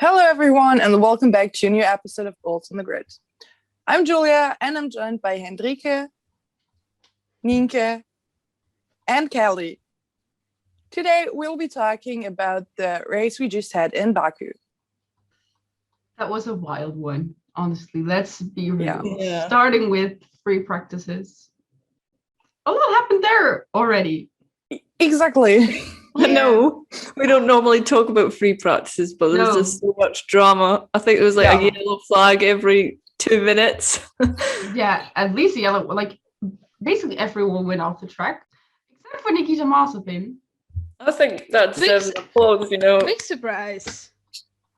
Hello, everyone, and welcome back to a new episode of Goals on the Grid. I'm Julia, and I'm joined by Hendrike, Nienke, and Kelly. Today, we'll be talking about the race we just had in Baku. That was a wild one, honestly. Let's be real. Yeah. Starting with free practices. A lot happened there already. Exactly. I know we don't normally talk about free practices, but there's just so much drama. I think there was like a yellow flag every 2 minutes. Yeah, at least the yellow, like basically everyone went off the track, except for Nikita Mazepin. I think that deserves applause, Big surprise.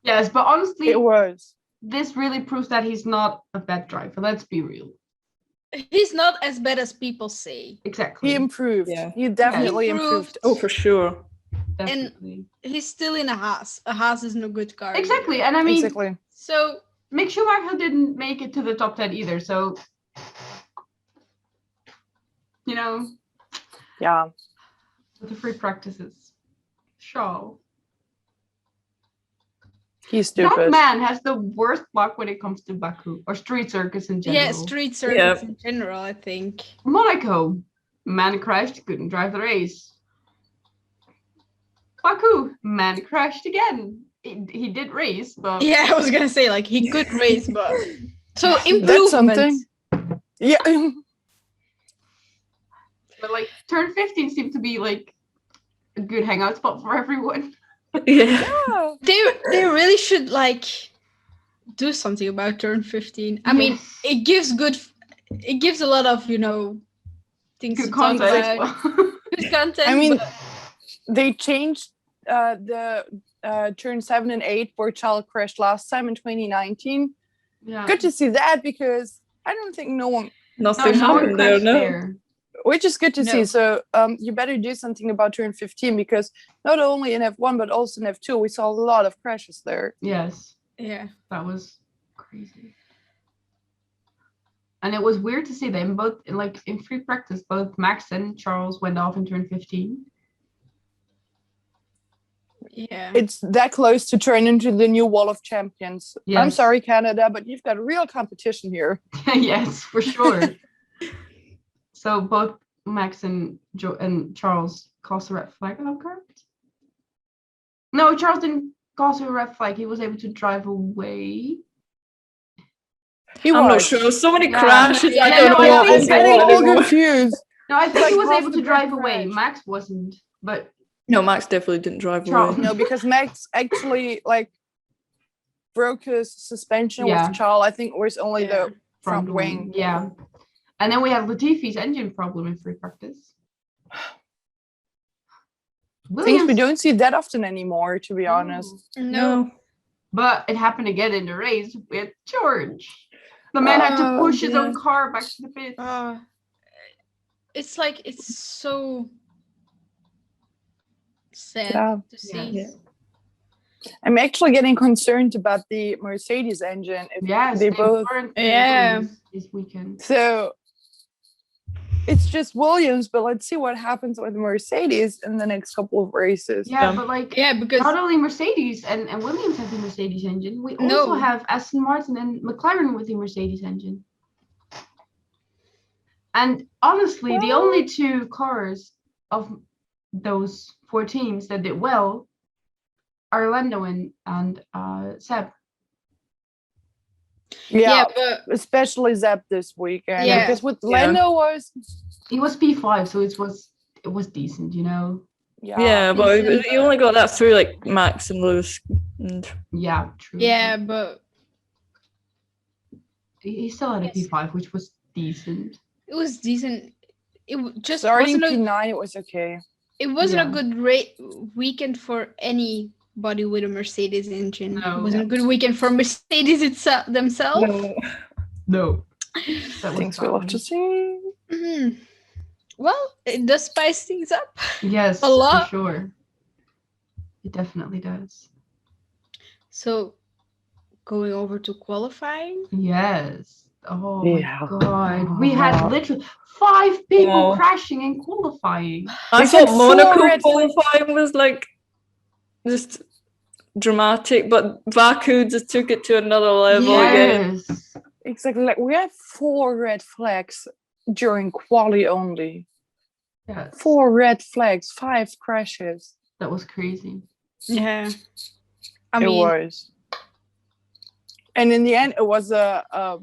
Yes, but honestly, It was. this really proves that he's not a bad driver. Let's be real. He's not as bad as people say. Exactly. He improved. Yeah. He definitely He improved. Oh, for sure. Definitely. He's still in a Haas. A Haas is no good car. Exactly. And I mean, Exactly. So Mick Schumacher didn't make it to the top 10 either. So, Yeah. with the free practices. Shaw. He's That stupid. man has the worst luck when it comes to Baku or street circus in general. yeah, street circuits in general, I think. Monaco, man crashed, couldn't drive the race. Baku, man crashed again. He did race, but Yeah, I was gonna say like he could race, but so That's improvement. something. Yeah. but like turn 15 seemed to be like a good hangout spot for everyone. Yeah. They really should like do something about turn 15. I mean, it gives a lot of things Good to talk content. about. Good content. I mean, but they changed the turn 7 and 8 where Charles crashed last time in 2019. yeah. Good to see that because I don't think no one, Nothing no one happened there, crashed no. there. which is good to No. see. So you better do something about turn 15 because not only in F1 but also in F2 we saw a lot of crashes there. Yes, yeah. that was crazy. And it was weird to see them both in free practice, both Max and Charles went off in turn 15. Yeah. It's that close to turn into the new wall of champions. I'm Yes. sorry, Canada, but you've got real competition here. Yes, for sure. So both Max and Charles caused a red flag. Oh, correct? No, Charles didn't cause a red flag. He was able to drive away. I'm I'm not sure. So many Yeah. crashes. I Yeah, don't no, know I what think- was I going think on all anymore. confused. No, I think Like he was half able the to drive grid away. crashed. Max wasn't, but No, Max definitely didn't drive Charles. away. No, because Max actually broke his suspension Yeah. with Charles. I think it was only Yeah. the front wing. Yeah. And then we have Latifi's engine problem in free practice. Things we Williams, don't see that often anymore, to be honest. No. but it happened again in the race with George. The man had to push his own car back to the pit. It's like it's so sad Yeah. to see. Yes. I'm actually getting concerned about the Mercedes engine. If Yes, they both. weren't Yeah. this weekend. So it's just Williams, but let's see what happens with Mercedes in the next couple of races. Yeah, Yeah. but Yeah, because not only Mercedes and Williams have the Mercedes engine, we No. also have Aston Martin and McLaren with the Mercedes engine. And honestly, the only two cars of those 4 teams that did well are Lando and Seb. Yeah, but especially Zep this weekend. Yeah. Because with Lando was. He was P5, so it was decent, Yeah, but you only got that through like Max and Lewis. And Yeah, true. yeah, but He still had a Yes. P5, which was decent. it was decent. It just Starting wasn't P9, it was okay. it wasn't Yeah. a good weekend for anybody with a Mercedes engine. No. It wasn't a good weekend for Mercedes themselves. No. That was Things we'll have to see. Mhm. Well, it does spice things up. Yes, A lot. for sure. It definitely does. So, going over to qualifying. Yes. Oh Yeah. my god. We had literally 5 people Oh. crashing in qualifying. I They said thought 4 Monaco red flags. qualifying was like just dramatic, but Baku just took it to another level again. Yes. Exactly. Like we had 4 red flags during quali only. Yes. 4 red flags, 5 crashes. That was crazy. Yeah. It was. And in the end, it was a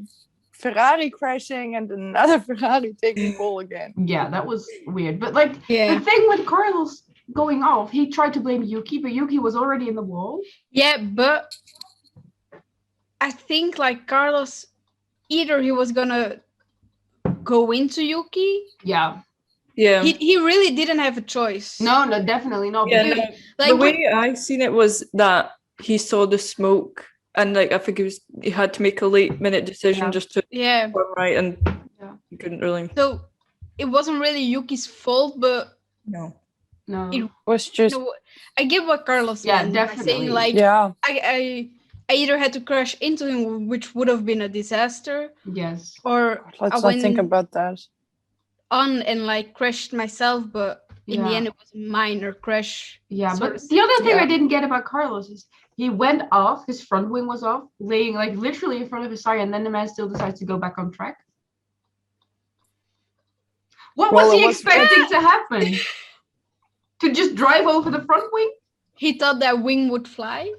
Ferrari crashing and another Ferrari taking pole again. Yeah, that was weird. But like Yeah. the thing with Carlos going off, he tried to blame Yuki, but Yuki was already in the wall. Yeah, but I think like Carlos, either he was gonna go into Yuki. Yeah. Yeah. He really didn't have a choice. No, definitely not. Yeah, because- no, Like the way I seen it was that he saw the smoke and like I think he had to make a late minute decision Yeah. just to yeah. turn right and Yeah. he couldn't really. So it wasn't really Yuki's fault, but No. No. It- Was just no, I get what Carlos Yeah, meant by saying definitely. like yeah. I either had to crash into him, which would have been a disaster, Yes. or Let's I not think went about that. on and like crashed myself, but in the Yeah. end it was a minor crash. Yeah, sort but of the other thing Yeah. I didn't get about Carlos is he went off, his front wing was off, laying like literally in front of his tire, and then the man still decides to go back on track. What Well, was it he was- expecting to happen? To just drive over the front wing? He thought that wing would fly.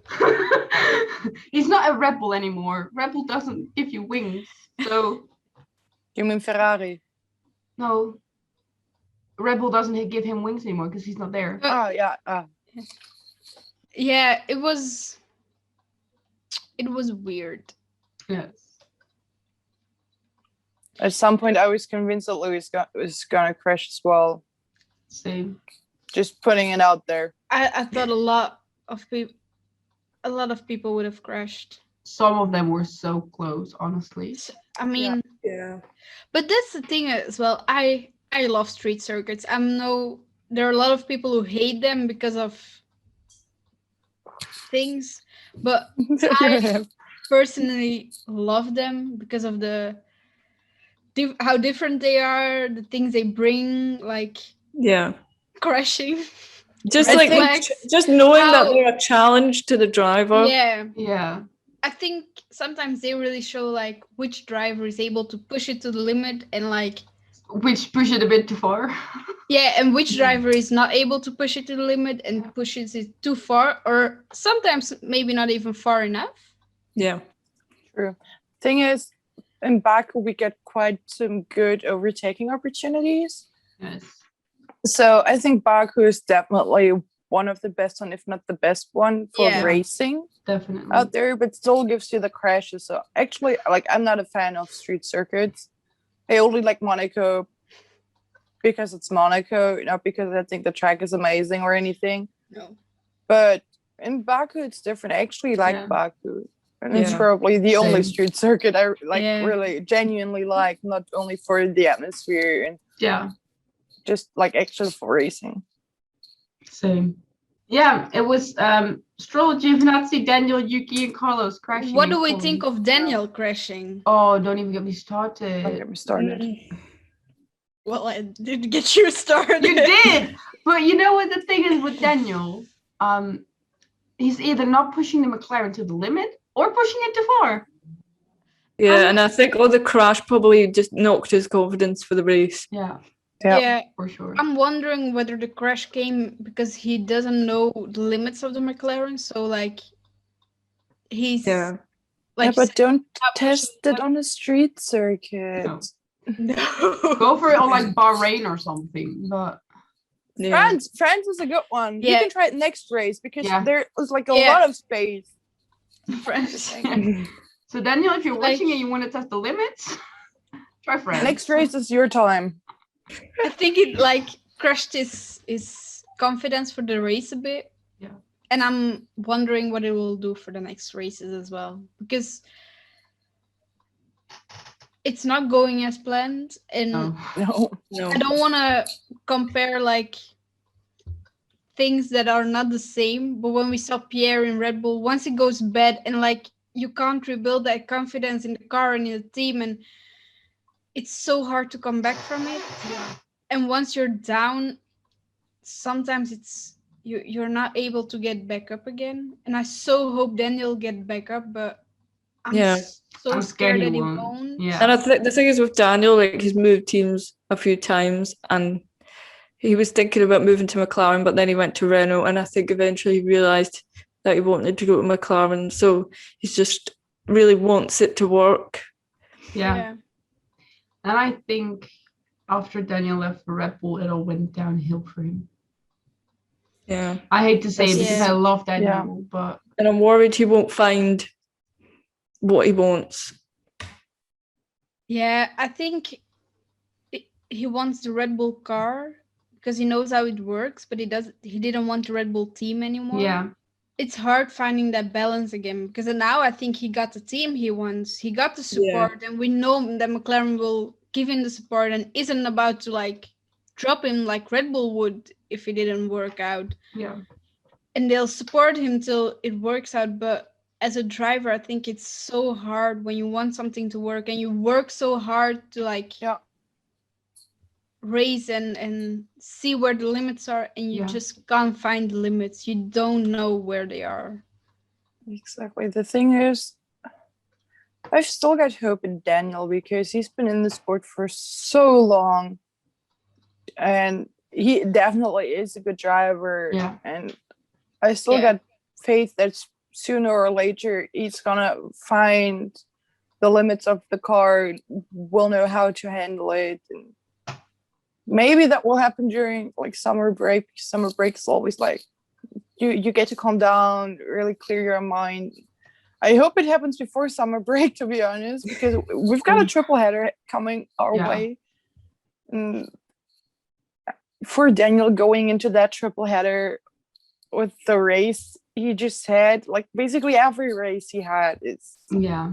He's not a Red Bull anymore. Red Bull doesn't give you wings. So, You mean Ferrari? no. Red Bull doesn't give him wings anymore because he's not there. Oh, yeah. Yeah, it was weird. Yes. At some point, I was convinced that Lewis was going to crash as well. Same. Just putting it out there. I thought a lot of people would have crashed. Some of them were so close, honestly. I mean, Yeah. but that's the thing as well. I love street circuits. There are a lot of people who hate them because of things, but I personally love them because of how different they are, the things they bring, like Yeah. crashing. Just Red like flags. just knowing that How- they're a challenge to the driver. Yeah, Yeah. I think sometimes they really show like which driver is able to push it to the limit and like Which push it a bit too far. yeah, and which driver is not able to push it to the limit and pushes it too far, or sometimes maybe not even far enough. Yeah. True. Thing is, in Baku, we get quite some good overtaking opportunities. Yes. So I think Baku is definitely one of the best one, if not the best one for Yeah. racing Definitely. out there, but still gives you the crashes. So actually, like, I'm not a fan of street circuits. I only like Monaco because it's Monaco, not because I think the track is amazing or anything. No. But in Baku, it's different. I actually like Yeah. Baku. And it's Yeah. probably the only Same. street circuit I like Yeah. really genuinely like, not only for the atmosphere and Yeah. just like actually for racing. Same. Yeah, it was Stroll, Giovinazzi, Daniel, Yuki, and Carlos crashing. What in do we quali. think of Daniel crashing? Oh, don't even get me Don't started. get me started. Well, I did get you started. You did, but you know what the thing is with Daniel? He's either not pushing the McLaren to the limit or pushing it too far. Yeah, and I think the crash probably just knocked his confidence for the race. Yeah, Yeah, for sure. I'm wondering whether the crash came because he doesn't know the limits of the McLaren. So like, he's Yeah. Yeah, like but don't not test pushing it on a street circuit. No. No. Go for it on like Bahrain or something. But Yeah. France is a good one. You Yeah. can try it next race because Yeah. there is like a Yeah. lot of space. France. so Daniel, if you're Like- watching and you want to test the limits, try France. Next race is your time. I think it like crushed his confidence for the race a bit. Yeah. And I'm wondering what it will do for the next races as well. Because it's not going as planned. And No. No. No. I don't want to compare like things that are not the same. But when we saw Pierre in Red Bull, once it goes bad and like you can't rebuild that confidence in the car and in the team, and it's so hard to come back from it. And once you're down, sometimes it's you're not able to get back up again. And I so hope Daniel get back up, but I'm Yeah. so I'm scared that he won't. won't. Yeah. And I think the thing is with Daniel, like he's moved teams a few times, and he was thinking about moving to McLaren, but then he went to Renault, and I think eventually he realised that he wanted to go to McLaren. So he just really wants it to work. Yeah. And I think after Daniel left for Red Bull, it all went downhill for him. Yeah. I hate to say it because Yeah. I love Daniel, but And I'm worried he won't find what he wants. Yeah, I think he wants the Red Bull car because he knows how it works, but he didn't want the Red Bull team anymore. yeah. It's hard finding that balance again because now I think he got the team he wants. He got the support, and we know that McLaren will give him the support and isn't about to like drop him like Red Bull would if it didn't work out. Yeah. And they'll support him till it works out. But as a driver, I think it's so hard when you want something to work and you work so hard to like race and see where the limits are, and you just can't find the limits. You don't know where they are. Exactly. The thing is, I've still got hope in Daniel because he's been in the sport for so long, and he definitely is a good driver. Yeah. And I still got faith that sooner or later he's gonna find the limits of the car, will know how to handle it, and maybe that will happen during like summer break. Summer break is always like you get to calm down, really clear your mind. I hope it happens before summer break, to be honest, because we've got a triple header coming our way. And for Daniel going into that triple header with the race he just had, like basically every race he had, it's Yeah,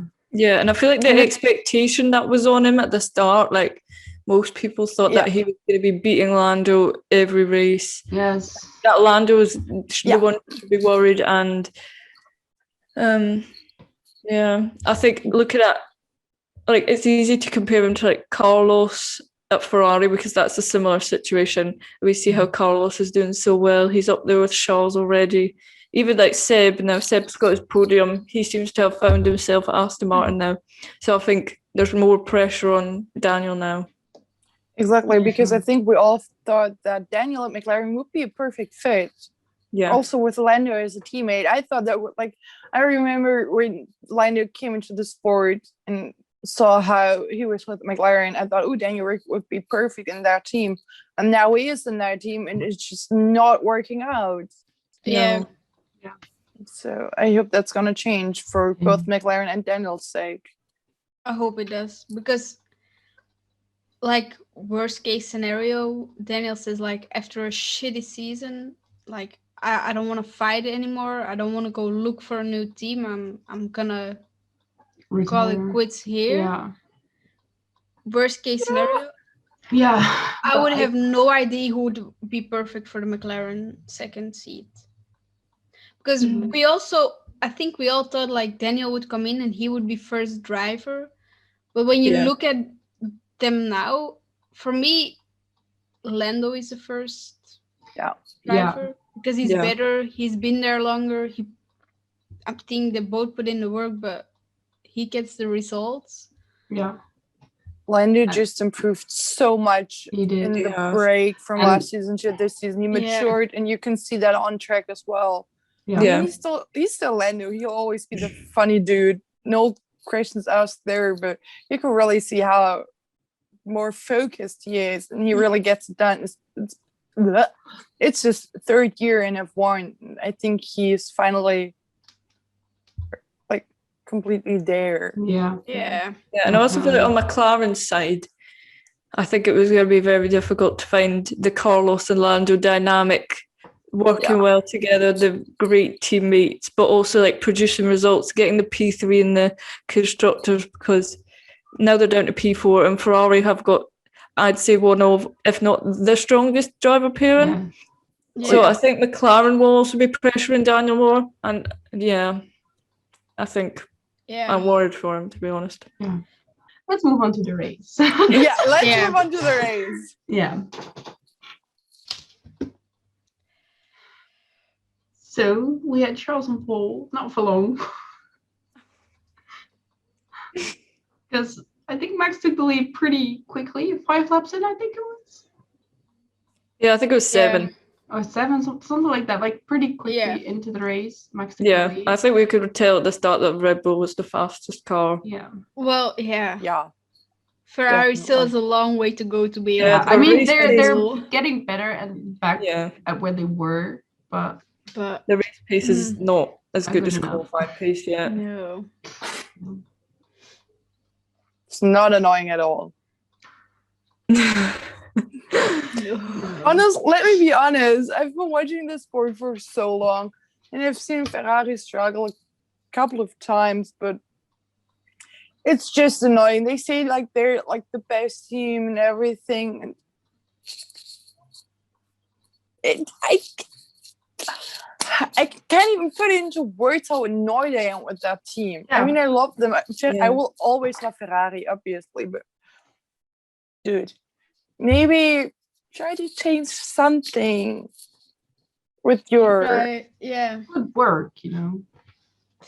and I feel like the expectation that was on him at the start, like most people thought that he was going to be beating Lando every race. Yes. That Lando was the one to be worried, and I think looking at, like, it's easy to compare him to like Carlos at Ferrari because that's a similar situation. We see how Carlos is doing so well. He's up there with Charles already. Even like Seb, now Seb's got his podium. He seems to have found himself at Aston Martin now. So I think there's more pressure on Daniel now. Exactly, because I think we all thought that Daniel at McLaren would be a perfect fit. Yeah. Also with Lando as a teammate, I thought that I remember when Lando came into the sport and saw how he was with McLaren, I thought, oh, Daniel would be perfect in that team. And now he is in that team and it's just not working out. Yeah. So I hope that's going to change for both McLaren and Daniel's sake. I hope it does, because like worst case scenario, Daniel says like after a shitty season, like I don't want to fight anymore. I don't want to go look for a new team. I'm gonna call it quits here. Yeah. Worst case scenario. Yeah. I would have no idea who would be perfect for the McLaren second seat. Because I think we all thought like Daniel would come in and he would be first driver. But when you look at them now, for me, Lando is the first driver because he's better. He's been there longer. I think they both put in the work, but he gets the results. Yeah. Lando just improved so much in the break from last season to this season. He matured, and you can see that on track as well. Yeah. I mean, he's still Lando. He'll always be the funny dude. No questions asked there, but you can really see how more focused he is, and he really gets it done. It's his third year in F1. I think he's finally like completely there. Yeah. And I also feel like on McLaren's side, I think it was going to be very difficult to find the Carlos and Lando dynamic working well together, the great teammates, but also like producing results, getting the P3 in the constructors, because now they're down to P4, and Ferrari have got, I'd say, one of, if not the strongest driver pairing. So I think McLaren will also be pressuring Daniel more, and I think I'm worried for him, to be honest. Yeah. Let's move on to the race. Let's move on to the race. Yeah. So we had Charles on pole, not for long. Because I think Max took the lead pretty quickly. 5 laps in, I think it was. Yeah, I think it was 7. Or 7, something like that. Like pretty quickly Yeah. into the race. Max took Yeah, the lead. I think we could tell at the start that Red Bull was the fastest car. Yeah. Well, yeah. Yeah. Ferrari still has Definitely. a long way to go to be Yeah, able to I mean, race they're Red getting better and back Yeah, at where they were, but but the race pace is not as good good as enough. qualifying pace yet. no. It's not annoying at all. Let me be honest. I've been watching this sport for so long, and I've seen Ferrari struggle a couple of times, but it's just annoying. They say like they're like the best team and everything, and I can't even put it into words how annoyed I am with that team. I Yeah. mean, I love them. Yeah. I will always love Ferrari, obviously, but dude, maybe try to change something with your Right. Yeah. good work, you know.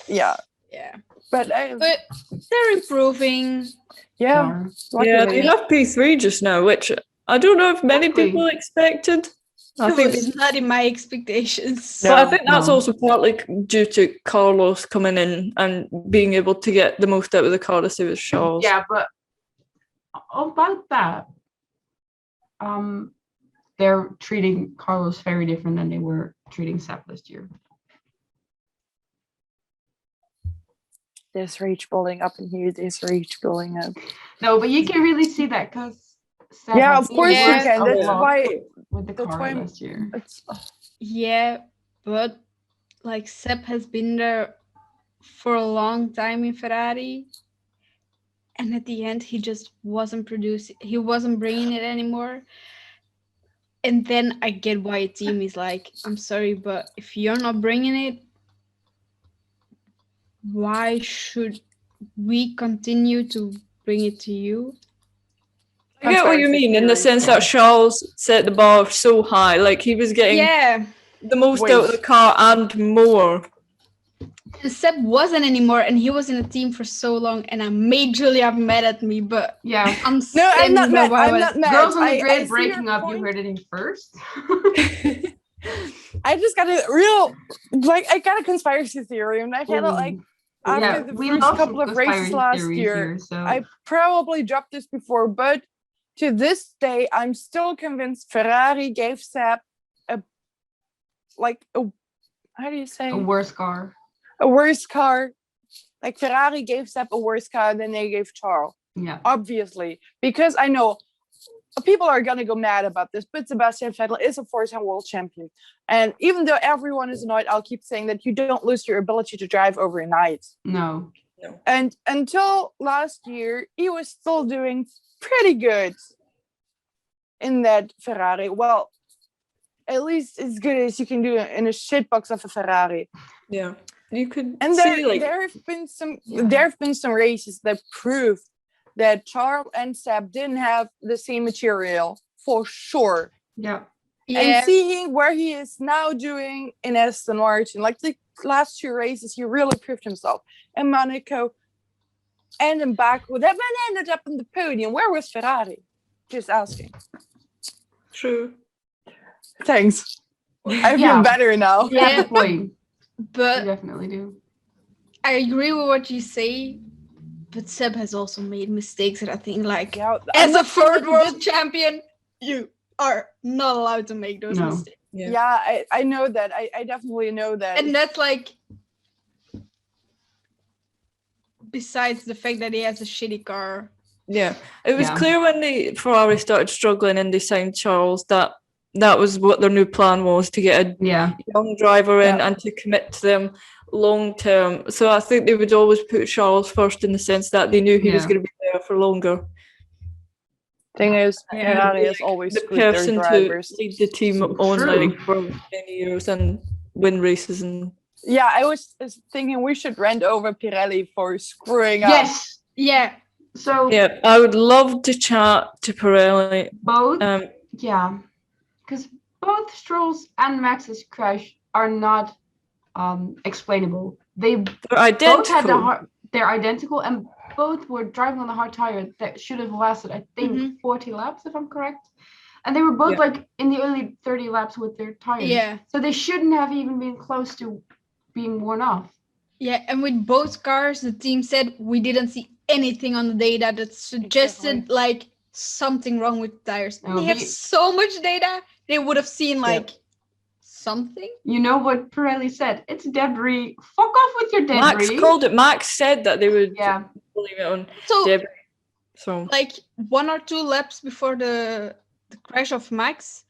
yeah. Yeah. But they're improving. yeah, Yeah, they luckily. have P3 just now, which I don't know if many Exactly. people expected. I It think, was not in my expectations. but I No, think that's no. also partly due to Carlos coming in and being able to get the most out of the car to save his Charles. Yeah, but about that, they're treating Carlos very different than they were treating Seb last year. There's rage building up in here. There's rage building up. No, but you can really see that because Yeah, of course you can. That's why. with the That's car why last year. It's Yeah, but like Seb has been there for a long time in Ferrari, and at the end he just wasn't producing. He wasn't bringing it anymore. And then I get why a team is like, I'm sorry, but if you're not bringing it, why should we continue to bring it to you? I get what you mean in the sense that Charles set the bar so high, like he was getting Yeah, the most Wait. out of the car and more. and Seb wasn't anymore, and he was in a team for so long, and I made Julia mad at me, but Yeah. I'm no, I'm not standing by mad. why I I'm was- not mad. Girls on the I grid see breaking your up, you point. heard it in first. I just got a real I got a conspiracy theory, and I kind of like after Yeah, the we first love couple some of races conspiracy last theories year. here, so I probably dropped this before, but to this day, I'm still convinced Ferrari gave Seb how do you say a worse car. a worse car. Like Ferrari gave Seb a worse car than they gave Charles, Yeah. obviously, because I know people are gonna go mad about this, but Sebastian Vettel is a four-time world champion, and even though everyone is annoyed, I'll keep saying that you don't lose your ability to drive overnight. No. And until last year, he was still doing pretty good in that Ferrari. Well, at least as good as you can do in a shitbox of a Ferrari. Yeah, you could And see there have been some races that proved that Charles and Seb didn't have the same material for sure. Yeah. And seeing where he is now doing in Aston Martin, like the last 2 races, he really proved himself. In Monaco and in Baku, that man ended up on the podium. Where was Ferrari? Just asking. True. Thanks. I feel Yeah. better now. You have a point. You but definitely do. I agree with what you say. But Seb has also made mistakes that I think, like, Yeah, as a third world champion, you are not allowed to make those No. mistakes. Yeah, I know that. I definitely know that. And that's like, besides the fact that he has a shitty car. Yeah, it was Yeah. clear when the Ferrari started struggling and they signed Charles that that was what their new plan was, to get a Yeah. young driver in Yeah. and to commit to them long term. So I think they would always put Charles first in the sense that they knew he was Yeah. going to be there for longer. Thing is, Yeah. Ferrari has always The screwed their person to drivers. lead the team So on true. like for many years and win races and Yeah, I was thinking we should rent over Pirelli for screwing up. Yes. Yeah. So yeah. I would love to chat to Pirelli. both, yeah, because both Stroll's and Max's crash are not explainable. They They're both had identical. they're identical, and both were driving on a hard tire that should have lasted, I think, 40 laps, if I'm correct. And they were both like in the early 30 laps with their tires. Yeah. So they shouldn't have even been close to being worn off. Yeah, and with both cars, the team said we didn't see anything on the data that suggested like something wrong with the tires. And they have so much data, they would have seen like something. You know what Pirelli said? It's debris. Fuck off with your debris. Max called it. Max said that they would blame it on debris. So like 1 or 2 laps before the crash of Max,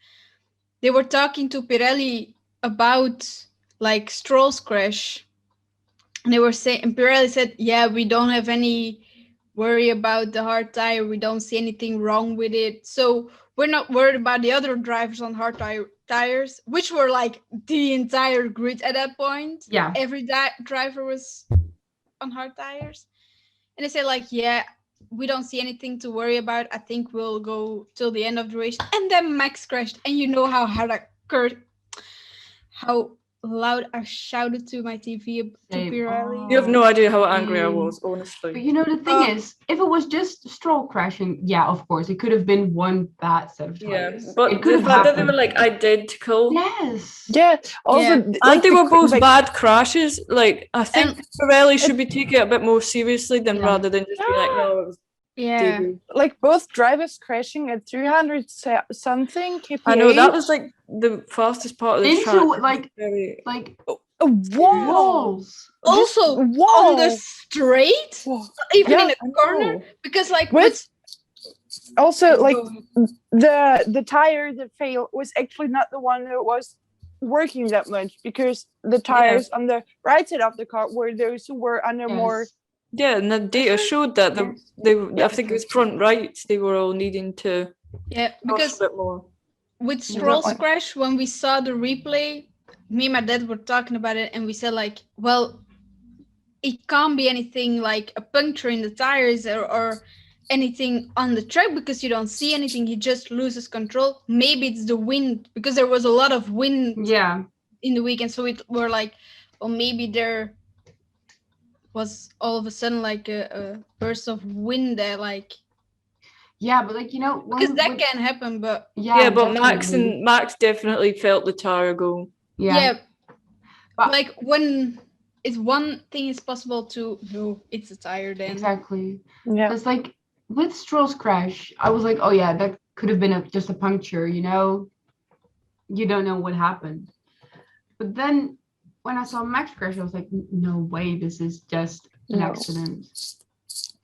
they were talking to Pirelli about like Stroll's crash. And they were saying, and Pirelli said, yeah, we don't have any worry about the hard tire. We don't see anything wrong with it. So we're not worried about the other drivers on hard tires, which were like the entire grid at that point. Yeah. Every driver was on hard tires. And they said like, yeah, we don't see anything to worry about. I think we'll go till the end of the race. And then Max crashed. And you know how hard how loud I shouted to my TV to Pirelli. You have no idea how angry I was, honestly. But you know, the thing is, if it was just Stroll crashing, yeah, of course, it could have been one bad set of tires. Yeah, but the fact that they were like identical. Yes. Yeah. Also, like, and they were both bad crashes. Like, I think Pirelli should be taking it a bit more seriously than rather than just be like, no, it was like both drivers crashing at 300 something kph. I know that was like the fastest part of the track. Like walls. Also on the straight, even in the corner, because like also like the tire that failed was actually not the one that was working that much, because the tires on the right side of the car were those who were under more. Yeah, and the data showed that I think it was front right. They were all needing to because a bit more. With Stroll's crash, when we saw the replay, me and my dad were talking about it, and we said like, well, it can't be anything like a puncture in the tires or anything on the track, because you don't see anything. He just loses control. Maybe it's the wind, because there was a lot of wind in the weekend. So we're like, well, maybe there was all of a sudden like a burst of wind there, like but like, you know, because that can happen, but but Max definitely felt the tire go. But like when it's one thing is possible to know it's a tire, then exactly. It's like with Stroll's crash, I was like, oh yeah, that could have been just a puncture, you know, you don't know what happened. But then when I saw Max crash, I was like, no way, this is just an accident.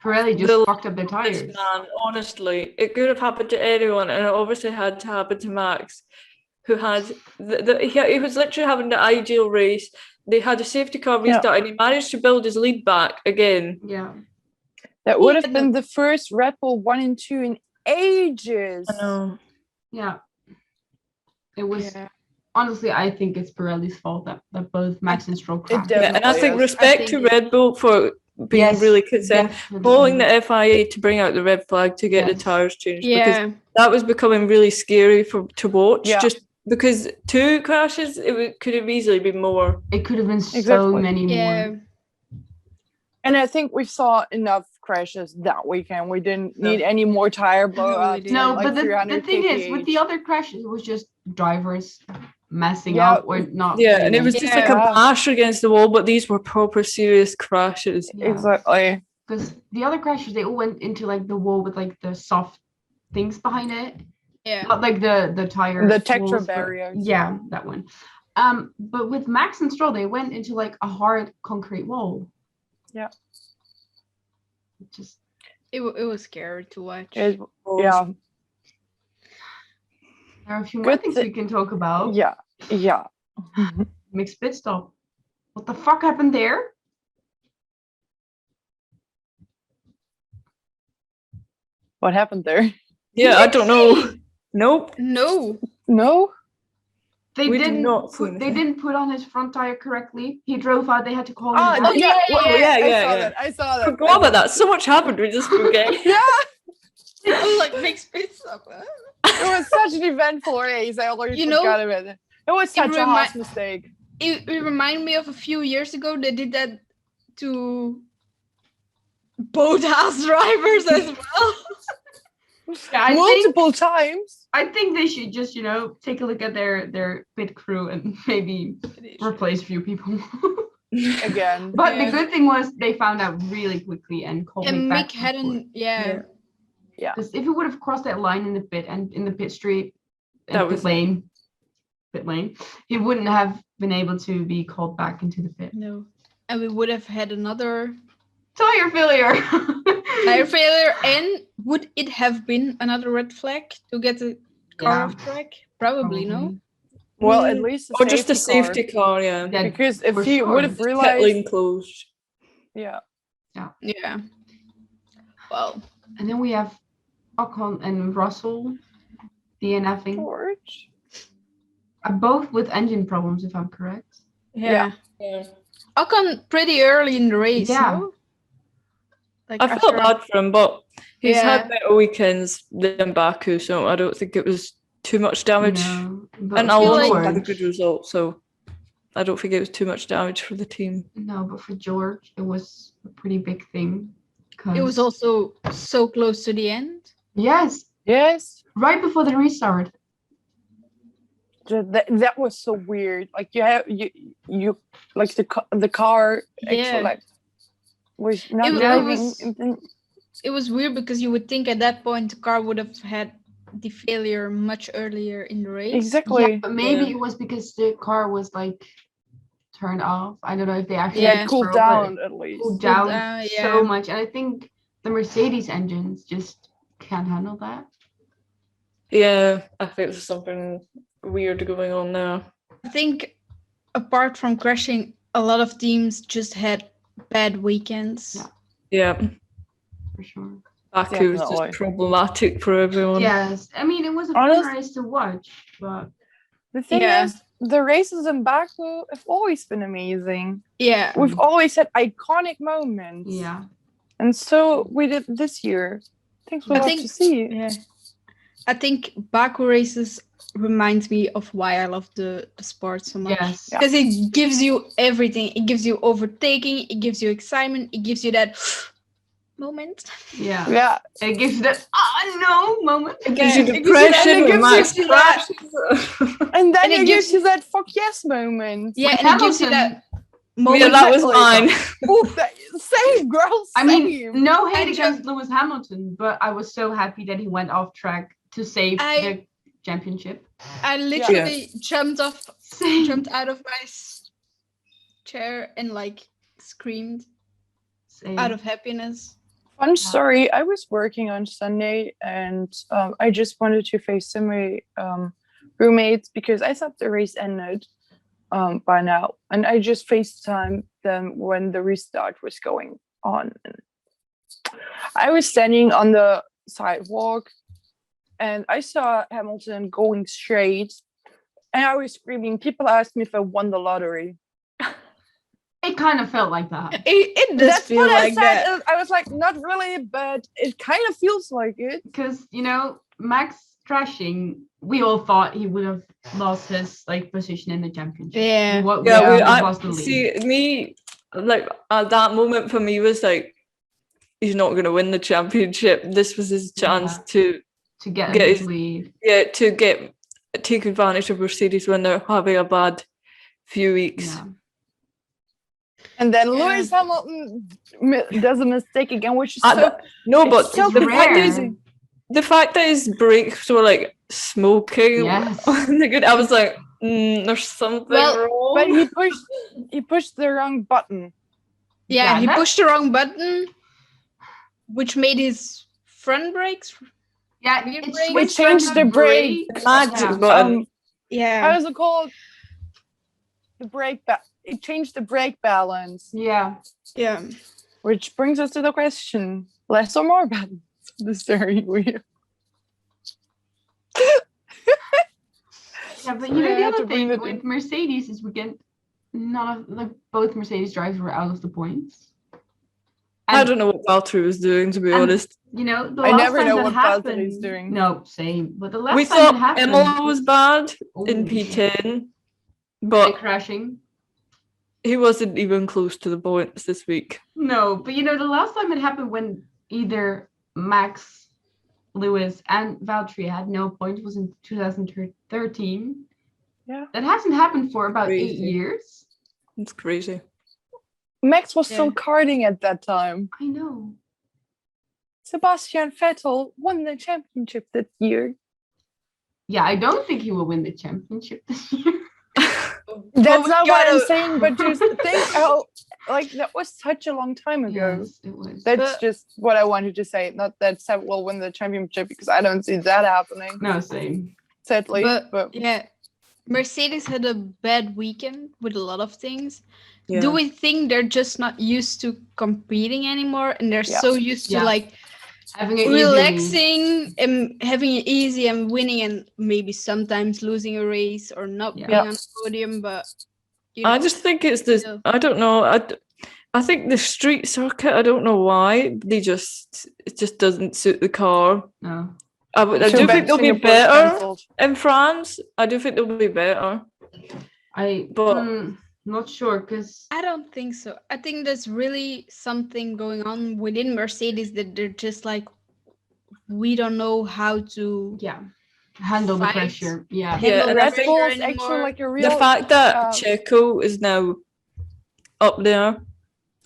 Pirelli just fucked up their tires. Man, honestly, it could have happened to anyone, and it obviously had to happen to Max, who had he was literally having the ideal race. They had a safety car restart, and he managed to build his lead back again. Yeah, that would have been the first Red Bull 1 and 2 in ages. I know. Yeah, it was. Honestly, I think it's Pirelli's fault that both Max and Stroll crashed. And I think respect to Red Bull for being really concerned, following the FIA to bring out the red flag to get the tires changed, because that was becoming really scary to watch. Just because 2 crashes, could have easily been more. It could have been so many more. And I think we saw enough crashes that weekend. We didn't need any more tire blowouts. No, but the thing is, with the other crashes, it was just drivers messing up or not. And it was just like a bash against the wall, but these were proper serious crashes. Exactly. Because the other crashes, they all went into like the wall with like the soft things behind it. Not like the tire. The texture barrier. Yeah, that one. But with Max and Stroll, they went into like a hard concrete wall. Yeah. It was scary to watch. There are a few more things we can talk about. Yeah. Mixed pit stop. What the fuck happened there? What happened there? Yeah, I don't know. Nope. No. They didn't put on his front tire correctly. He drove out. They had to call him. I saw that. Forgot about that. So much happened. We just forget. I was like, mixed pit stop. It was such an eventful race. I already forgot about it. It was such a harsh mistake. it reminded me of a few years ago. They did that to both Haas drivers as well. Yeah, I Multiple times. think they should just, take a look at their pit crew and maybe replace a few people. Again. But the Yeah. good thing was they found out really quickly and called And me back. Mick hadn't. Yeah. Because if he would have crossed that line in the pit and in the pit street, and That pit was it. lane, he wouldn't have been able to be called back into the pit. No. And we would have had another Tire failure. tire failure. And would it have been another red flag to get the car Yeah. off track? Probably no. Well, at least Or just a car. safety car, yeah. Yeah, Because if for he sure. would have Pit realized, lane closed. yeah, Yeah. Well, And then we have Ocon and Russell DNFing, George. both with engine problems, if I'm correct. yeah. Yeah. Ocon pretty early in the race. Yeah. No? Like I felt after- bad for him, but he's Yeah. had better weekends than Baku, so I don't think it was too much damage. No, but And for Alonso like- had a George, good result, so I don't think it was too much damage for the team. no, but for George, it was a pretty big thing. It was also so close to the end. Yes, Yes. right before the restart. That was so weird. Like you like the car actually Yeah. like was not It driving. was- and then- It was weird because you would think at that point the car would have had the failure much earlier in the race. Exactly. Yeah, but maybe Yeah. it was because the car was like turned off. I don't know if they actually Yeah. had Cooled control, but down at least. cooled down yeah. so much. And I think the Mercedes engines just can't handle that. Yeah, I think there's something weird going on there. I think apart from crashing, a lot of teams just had bad weekends. Yeah. Yeah, For sure. Baku was Definitely. just problematic for everyone. Yes. I mean, it was a Honest- fun race to watch, but The thing Yeah. is, the races in Baku have always been amazing. Yeah. We've always had iconic moments. yeah. And so we did this year. Things we'll I have think- to see. Yeah. I think Baku races reminds me of why I love the sport so much. Yes. Yeah. Because it gives you everything. It gives you overtaking. It gives you excitement. It gives you that moment. Yeah. Yeah. It gives you that no moment. It gives you Yeah, it gives you depression that- it when Max gives you that- crashes. And then And it it gives gives- you that fuck yes moment. Yeah, With and it gives you Hamilton- that moment. Yeah, that was Exactly. mine. Ooh, same, girl. I Same. mean, no hate I against Lewis Hamilton, but I was so happy that he went off track to save the championship. I literally jumped Same. out of my chair and like screamed Same. out of happiness. Fun story. I was working on Sunday and I just wanted to FaceTime my roommates because I thought the race ended by now. And I just FaceTimed them when the restart was going on. And I was standing on the sidewalk and I saw Hamilton going straight. And I was screaming. People asked me if I won the lottery. It kind of felt like that. It does That's feel what like I said. that. I was like, not really, but it kind of feels like it. Because, Max crashing, we all thought he would have lost his position in the championship. Yeah. What Yeah, would we, have I, lost the lead. see, me, like, at that moment for me was like, he's not going to win the championship. This was his chance to to get get his his- lead. take advantage of Mercedes when they're having a bad few weeks. Yeah. And then Yeah. Lewis Hamilton does a mistake again, which is Uh, so No, it's but so the fact, rare. is, the fact that his brakes were like smoking, Yes. on the good, I was like, there's something Well, wrong. but he pushed the wrong button. Yeah, he that- pushed the wrong button, which made his front brakes. Yeah, Rear it brake. switched It changed on the brake. Magic Yeah. button. Yeah. How is it called? The brake it changed the brake balance. Yeah. Yeah. Which brings us to the question: less or more buttons? The steering wheel. Yeah, but So the I had other to bring thing that with in. Mercedes is we get both Mercedes drivers were out of the points. I And, don't know what Valtteri was doing, to be and- honest. the I last never time know that what happened, Valtteri's doing. No, same. But the last We time it thought happened, Imola was bad in Ooh, P10, they but crashing. he wasn't even close to the points this week. No, but the last time it happened when either Max, Lewis, and Valtteri had no points was in 2013. Yeah. That hasn't happened for about 8 Crazy. years. It's crazy. Max was still Yeah. karting at that time. I know. Sebastian Vettel won the championship that year. Yeah, I don't think he will win the championship this year. That's we not what I'm gotta- saying, but just think how, like, that was such a long time ago. Yes, it was. That's But- just what I wanted to say. Not that Seb will win the championship, because I don't see that happening, No, same. sadly. But yeah, Mercedes had a bad weekend with a lot of things. Yeah. Do we think they're just not used to competing anymore, and they're Yeah. so used to Yeah. like Having it easy. relaxing and having it easy and winning, and maybe sometimes losing a race or not Yeah. being Yeah. on the podium? But I just think it's this. Yeah. I don't know. I think the street circuit. I don't know why it just doesn't suit the car. No. I Too do bad think they'll be Singapore's better cancelled. in France. I do think they'll be better. But- Not sure because I don't think so. I think there's really something going on within Mercedes that they're just like, we don't know how to. handle the Fight. pressure. Yeah. Yeah, handle and the I Red think Bull pressure is actually anymore. like a real. the fact that um, Checo is now up there,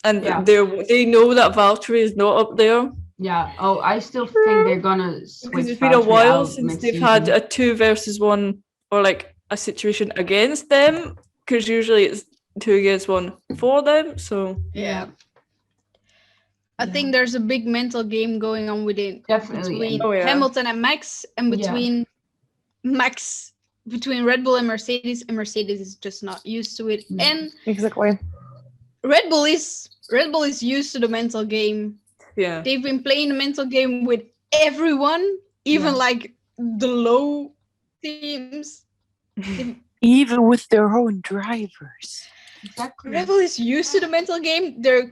and Yeah. they know that Valtteri is not up there Yeah. Oh, I still think they're gonna switch. because it's been a Valtteri while out since next they've season. had a 2 versus 1 or like a situation against them. Because usually it's 2 against 1 for them. So Yeah. I Yeah. think there's a big mental game going on within Definitely. between Oh, yeah. Hamilton and Max, and Yeah. between Red Bull and Mercedes is just not used to it. No. And Exactly. Red Bull is used to the mental game. yeah, They've been playing the mental game with everyone, even Yeah. like the low teams. Even with their own drivers. Exactly. Red Bull is used to the mental game. They're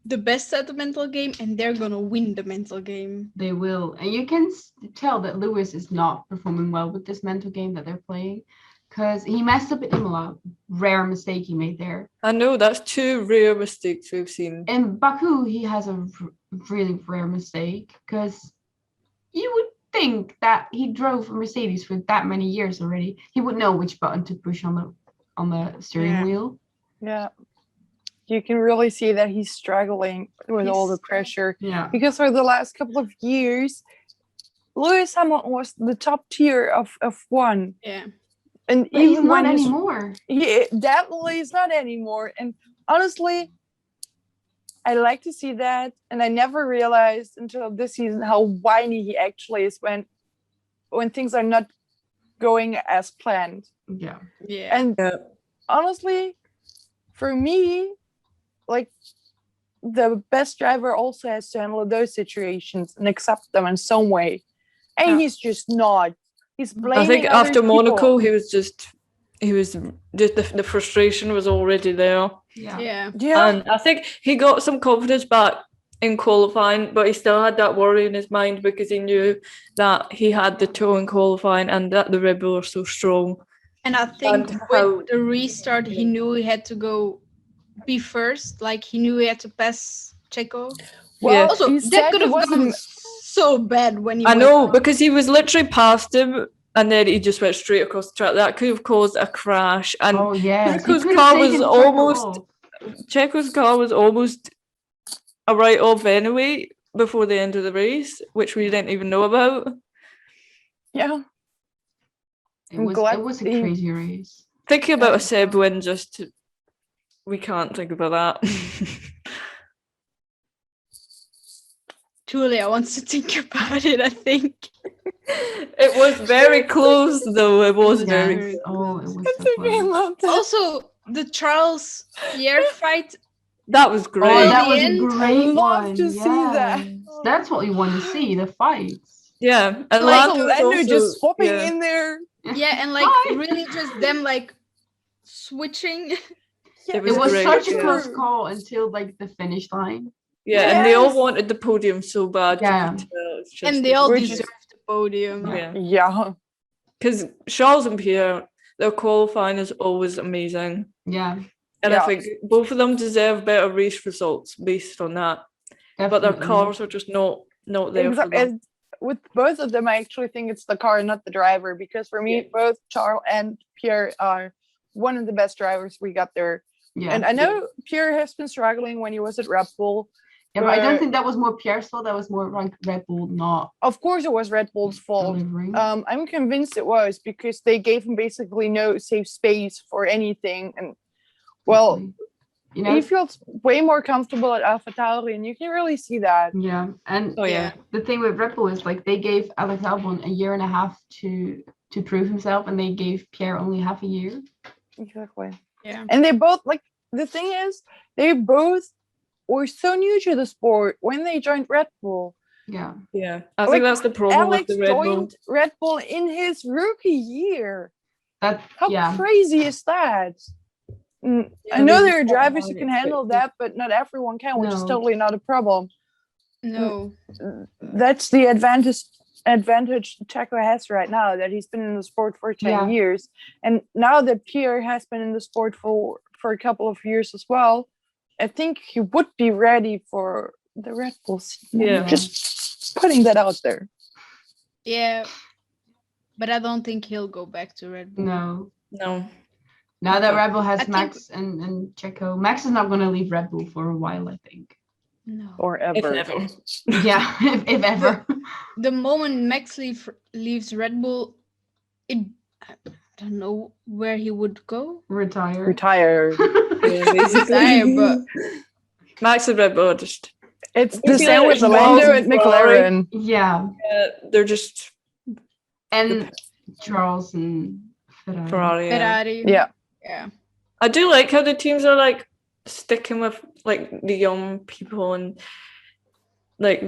the best at the mental game, and they're gonna win the mental game. They will, and you can tell that Lewis is not performing well with this mental game that they're playing, because he messed up at Imola. Rare mistake he made there. I know that's 2 rare mistakes we've seen. In Baku, he has a really rare mistake, because you would think that he drove a Mercedes for that many years already. He would know which button to push on the steering Yeah. wheel. Yeah. You can really see that he's struggling with all the He's pressure. Yeah. Because for the last couple of years, Lewis Hamilton was the top tier of F1. Yeah. And But he's even not when anymore. he definitely is not anymore. And honestly, I like to see that. And I never realized until this season how whiny he actually is when things are not going as planned. Yeah. Yeah. And Yeah. honestly, for me, like, the best driver also has to handle those situations and accept them in some way. And Yeah. he's just not. He's blaming I think other after Monaco, people. he was just the frustration was already there. Yeah. yeah. Yeah. And I think he got some confidence back in qualifying, but he still had that worry in his mind because he knew that he had the toe in qualifying and that the Red Bull are so strong. And I think And how- with the restart, he knew he had to be first. Like he knew he had to pass Checo. Well, Yeah. Also, he that said could he have wasn't. gone so bad when he. I went know, wrong. because he was literally past him and then he just went straight across the track. That could have caused a crash. And Oh yeah. Checo's car was Checo's car was almost a write-off anyway before the end of the race, which we didn't even know about. Yeah. It I'm was glad it was a he- crazy race. Thinking about a Seb win, we can't think about that. Julia wants to think about it. I think. It was very close, though. It was Yes. very. Oh, it was I'm so thinking close. about that. Also, the Charles Pierre fight. That was great. Oh, Well, that the was a end, great love one. to see that. yes. That's what we want to see, the fights. yeah, and Like, Lando was Lando also, just swapping yeah. in there. Yeah, and like Hi. really just them like switching. Yeah, It It was great, such a yeah. close call until like the finish line. Yeah, and they all Yes. wanted the podium so bad. Yeah. You could tell. It's just- And they all We're just- deserve the podium. Yeah. Yeah, Yeah. because Charles and Pierre, their qualifying is always amazing. Yeah, And Yeah. I think both of them deserve better race results based on that. But their definitely. cars are just not there for them. And with both of them, I actually think it's the car, not the driver, because for me, both Charles and Pierre are one of the best drivers we got there. Yeah, And I know Pierre has been struggling when he was at Red Bull. yeah, but I don't but think that was more Pierre's fault. That was more like Red Bull not Of course, it was Red Bull's fault. delivering. I'm convinced it was because they gave him basically no safe space for anything. And well, Definitely. You know, he feels way more comfortable at AlphaTauri, and you can really see that. yeah, and Oh yeah. the thing with Red Bull is like they gave Alex Albon a year and a half to prove himself, and they gave Pierre only half a year. Exactly. Yeah. And they both, like, the thing is, they both were so new to the sport when they joined Red Bull. Yeah, Yeah. I Like, think that's the problem Alex with the Red Bull. joined Red Bull in his rookie year. that How yeah, crazy is that? I Yeah, know they there are just drivers can't who can handle expect that, but not everyone can, which is No. totally not a problem. No. That's the advantage Checo has right now, that he's been in the sport for 10 Yeah. years. And now that Pierre has been in the sport for a couple of years as well, I think he would be ready for the Red Bull season. Yeah. Just putting that out there. Yeah. But I don't think he'll go back to Red Bull. no. No. Now that Okay. Red Bull has I think- Max and Checo, Max is not going to leave Red Bull for a while, I think. No. Or If ever. ever. Yeah, if ever. The moment Max leaves Red Bull, I don't know where he would go. Retire. Retired. Yeah, basically. Retire, but Max and Red Bull are just It's You the feel same like with it's Lando Miles and and Ferrari. McLaren. Yeah, they're just and Charles and Ferrari. Ferrari. Yeah. Ferrari. Yeah. Yeah. I do like how the teams are like sticking with like the young people, and like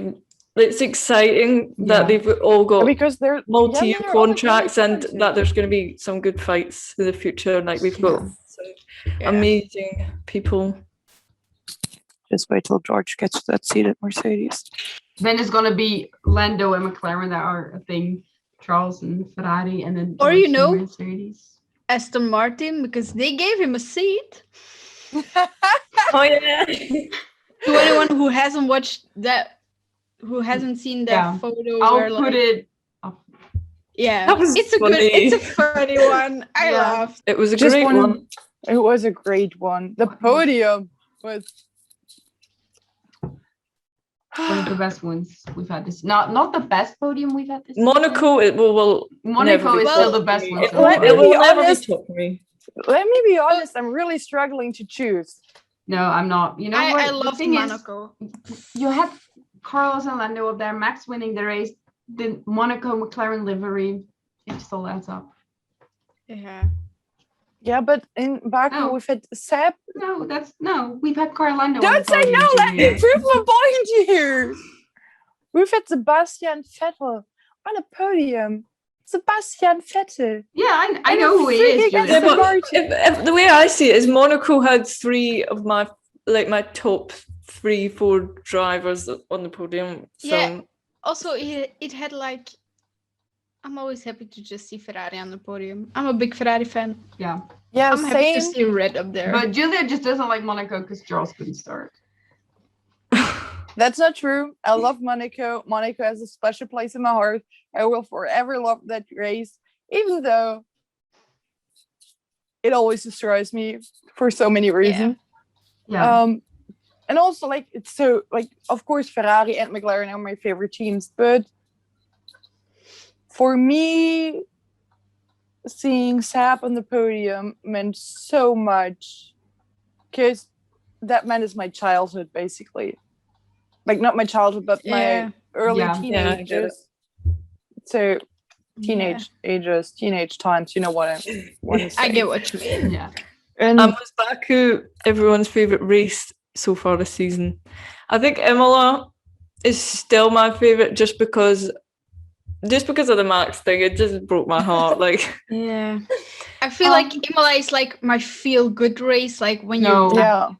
it's exciting Yeah. that they've all got Because they're multi-year they're all contracts really and talented. that there's going to be some good fights in the future. Like we've got Yeah. some Yeah. amazing people. Just wait till George gets that seat at Mercedes. Then it's going to be Lando and McLaren that are a thing. Charles and Ferrari, and then Or, George you and know- Mercedes. Aston Martin, because they gave him a seat. Oh yeah. To anyone who hasn't watched that, who hasn't seen that Yeah. photo, I'll where put like, it up. yeah, That was it's a funny. it's a funny one. I Yeah. laughed. It was a Just great one- one. It was a great one. The podium was One of the best ones we've had this. Not the best podium we've had this. Monaco, it will Monaco never is be still top the best me. one. It so will, far. me it will be never honest. be top me. Let me be honest, I'm really struggling to choose. No, I'm not. You know what? I The love thing is, Monaco. you had Carlos and Lando up there, Max winning the race, the Monaco McLaren livery. It just all adds up. Yeah. Yeah, but in Baku No. we've had Seb. No. We've had Carlando. Don't say no, let me prove my point here. We've had Sebastian Vettel on a podium. Sebastian Vettel. Yeah, I And know a who he is. freaking Julia. Yeah, Aston but Martin. if the way I see it is Monaco had three of my top 3-4 drivers on the podium. So Yeah. Also, it had like. I'm always happy to just see Ferrari on the podium. I'm a big Ferrari fan. Yeah, Yeah, I'm happy to same. see Red up there. but Julia just doesn't like Monaco because Charles couldn't start. That's not true. I love Monaco. Monaco has a special place in my heart. I will forever love that race, even though it always destroys me for so many reasons. Yeah, And also, like, it's so, like, of course, Ferrari and McLaren are my favorite teams, but for me, seeing Saab on the podium meant so much because that man is my childhood, basically. Like, not my childhood, but Yeah. my early Yeah. teenage Yeah, I get it. years. So, teenage times, you know what I want to say. I get what you mean. yeah. And was Baku everyone's favourite race so far this season? I think Imola is still my favourite just because of the Max thing. It just broke my heart. Like, Yeah. I feel like Imola is like my feel good race. Like when No. yeah,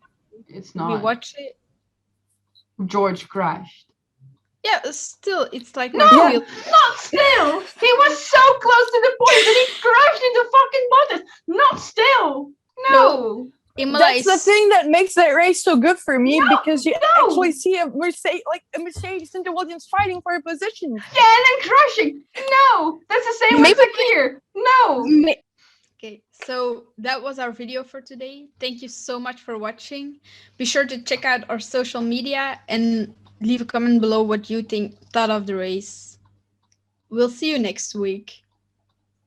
It's you not. watch it. George crashed. Yeah, still, it's like No! my feel. Not still. He was so close to the point, and he crashed into fucking Bottas. Not still. No. Imola That's the is thing that makes that race so good for me No, because you no. actually see a Mercedes and Williams fighting for a position. Yeah, and then crushing. No, that's the same with Maybe- Sakir. No. Okay, so that was our video for today. Thank you so much for watching. Be sure to check out our social media and leave a comment below what you thought of the race. We'll see you next week.